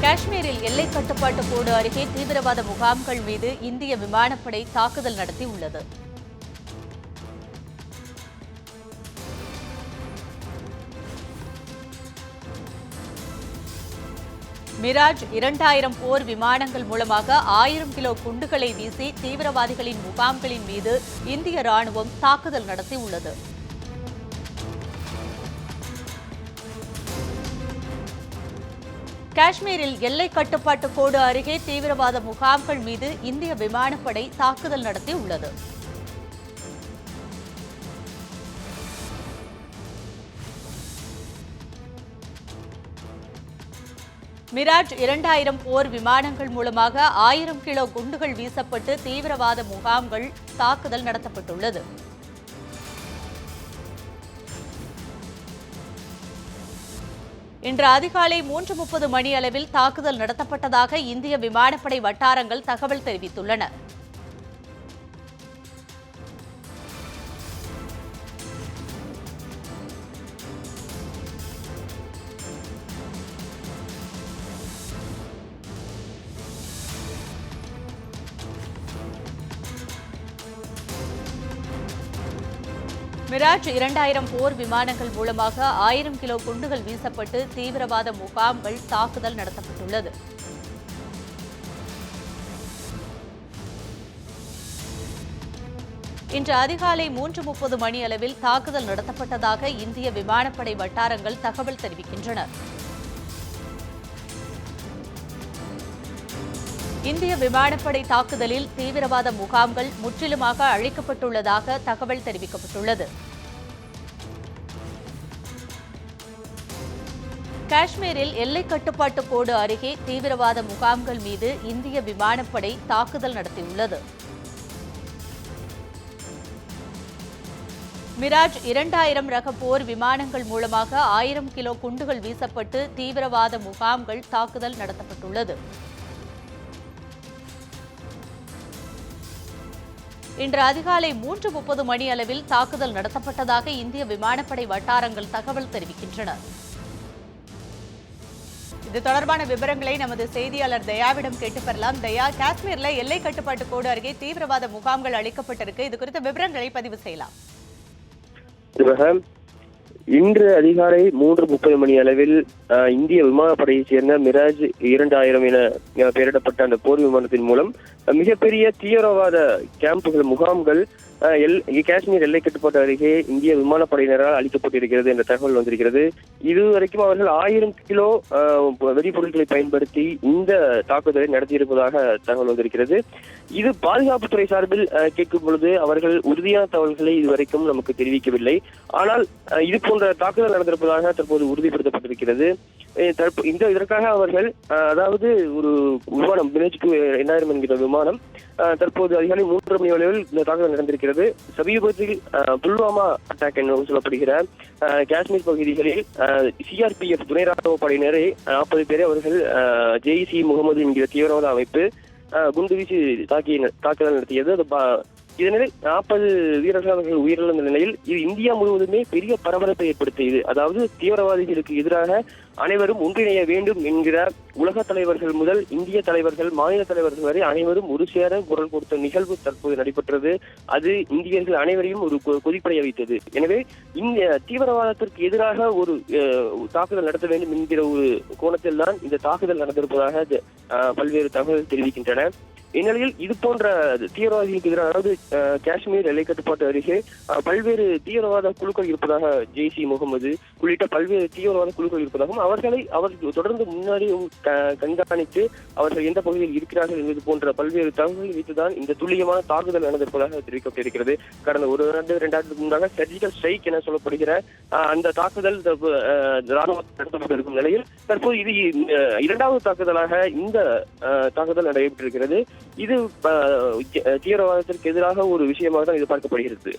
காஷ்மீரில் எல்லை கட்டுப்பாட்டு கோடு அருகே தீவிரவாத முகாம்கள் மீது இந்திய விமானப்படை தாக்குதல் நடத்தியுள்ளது. மிராஜ் 2000 போர் விமானங்கள் மூலமாக 1000 கிலோ குண்டுகளை வீசி தீவிரவாதிகளின் முகாம்களின் மீது இந்திய ராணுவம் தாக்குதல் நடத்தியுள்ளது. காஷ்மீரில் எல்லை கட்டுப்பாட்டு கோடு அருகே தீவிரவாத முகாம்கள் மீது இந்திய விமானப்படை தாக்குதல் நடத்தியுள்ளது. மிராஜ் 2000 போர் விமானங்கள் மூலமாக 1000 கிலோ குண்டுகள் வீசப்பட்டு தீவிரவாத முகாம்கள் தாக்குதல் நடத்தப்பட்டுள்ளது. இன்று அதிகாலை 3:30 மணி அளவில் தாக்குதல் நடத்தப்பட்டதாக இந்திய விமானப்படை வட்டாரங்கள் தகவல் தெரிவித்துள்ளன. மிராஜ் 2000 போர் விமானங்கள் மூலமாக 1000 கிலோ குண்டுகள் வீசப்பட்டு தீவிரவாத முகாம்கள் தாக்குதல் நடத்தப்பட்டுள்ளது. இன்று அதிகாலை 3:30 மணி அளவில் தாக்குதல் நடத்தப்பட்டதாக இந்திய விமானப்படை வட்டாரங்கள் தகவல் தெரிவிக்கின்றன. இந்திய விமானப்படை தாக்குதலில் தீவிரவாத முகாம்கள் முற்றிலுமாக அழிக்கப்பட்டுள்ளதாக தகவல் தெரிவிக்கப்பட்டுள்ளது. காஷ்மீரில் எல்லை கட்டுப்பாட்டு கோடு அருகே தீவிரவாத முகாம்கள் மீது இந்திய விமானப்படை தாக்குதல் நடத்தியுள்ளது. மிராஜ் 2000 ரக போர் விமானங்கள் மூலமாக 1000 கிலோ குண்டுகள் வீசப்பட்டு தீவிரவாத முகாம்கள் தாக்குதல் நடத்தப்பட்டுள்ளது. இன்று அதிகாலை 3:30 மணி அளவில் தாக்குதல் நடத்தப்பட்டதாக இந்திய விமானப்படை வட்டாரங்கள் தகவல் தெரிவிக்கின்றன. இது தொடர்பான விவரங்களை நமது செய்தியாளர் தயாவிடம் கேட்டு பெறலாம். தயா, காஷ்மீர்ல எல்லை கட்டுப்பாட்டு கோடு அருகே தீவிரவாத முகாம்கள் அளிக்கப்பட்டிருக்கு. இது குறித்த விவரங்களை பதிவு செய்யலாம். இன்று அதிகாலை 3:30 மணி அளவில் இந்திய விமானப்படையைச் சேர்ந்த மிராஜ் 2000 என பெயரிடப்பட்ட அந்த போர் விமானத்தின் மூலம் மிகப்பெரிய தீவிரவாத கேம்புகள் முகாம்கள் காஷ்மீர் எல்லை கட்டுப்பாட்டு அருகே இந்திய விமானப்படையினரால் அளிக்கப்பட்டிருக்கிறது என்ற தகவல் வந்திருக்கிறது. இதுவரைக்கும் அவர்கள் 1000 கிலோ வெடிபொருட்களை பயன்படுத்தி இந்த தாக்குதலை நடத்தியிருப்பதாக தகவல் வந்திருக்கிறது. இது பாதுகாப்புத்துறை சார்பில் கேட்கும் பொழுது அவர்கள் உறுதியான தகவல்களை இதுவரைக்கும் நமக்கு தெரிவிக்கவில்லை. ஆனால் இது போன்ற தாக்குதல் நடந்திருப்பதாக தற்போது உறுதிப்படுத்தப்பட்டிருக்கிறது. இதற்காக அவர்கள் அதாவது ஒரு விமானம் மிராஜ் 2000 என்கிற விமானம் தற்போது அதிகாலை 3 மணி அளவில் இந்த தாக்குதல் நடந்திருக்கிறது. சமீபத்தில் புல்வாமா அட்டாக் என்று சொல்லப்படுகிற காஷ்மீர் பகுதிகளில் சிஆர்பிஎஃப் துணை ராணுவ படையினரை 40 பேரை அவர்கள் ஜெய்ஷ்-இ-முகமது என்கிற தீவிரவாத அமைப்பு குண்டுவீசி தாக்குதல் நடத்தியது. இதனில் 40 வீரர்கள் அவர்கள் உயிரிழந்த நிலையில் இது இந்தியா முழுவதுமே பெரிய பரபரப்பை ஏற்படுத்தியது. அதாவது தீவிரவாதிகளுக்கு எதிராக அனைவரும் ஒன்றிணைய வேண்டும் என்கிற உலக தலைவர்கள் முதல் இந்திய தலைவர்கள், மாநில தலைவர்கள் வரை அனைவரும் ஒரு சேர குரல் கொடுத்த நிகழ்வு தற்போது நடைபெற்றது. அது இந்தியர்கள் அனைவரையும் ஒரு கொதிப்படைய வைத்தது. எனவே இந்த தீவிரவாதத்திற்கு எதிராக ஒரு தாக்குதல் நடத்த வேண்டும் என்கிற ஒரு கோணத்தில் தான் இந்த தாக்குதல் நடந்திருப்பதாக பல்வேறு தகவல்கள் தெரிவிக்கின்றன. இந்நிலையில் இது போன்ற தீவிரவாதிகளுக்கு எதிராக, அதாவது காஷ்மீர் எல்லை கட்டுப்பாட்டு அருகே பல்வேறு தீவிரவாத குழுக்கள் இருப்பதாக ஜெய்ஷ்-இ-முகமது உள்ளிட்ட பல்வேறு தீவிரவாத குழுக்கள் இருப்பதாகவும் அவர்கள் தொடர்ந்து முன்னாடி கண்காணித்து அவர்கள் எந்த பகுதியில் இருக்கிறார்கள் என்பது போன்ற பல்வேறு தகவல்கள் வைத்துதான் இந்த துல்லியமான தாக்குதல் நடந்திருப்பதாக தெரிவிக்கப்பட்டிருக்கிறது. கடந்த 1-2 ஆண்டுக்கு முன்பாக சர்ஜிக்கல் ஸ்ட்ரைக் என சொல்லப்படுகிற அந்த தாக்குதல் ராணுவத்தில் நடத்தப்பட்டிருக்கும் நிலையில் தற்போது இது 2வது தாக்குதலாக இந்த தாக்குதல் நடைபெற்றிருக்கிறது. இது தீவிரவாதத்திற்கு எதிராக ஒரு விஷயமாக தான் இது பார்க்கப்படுகிறது.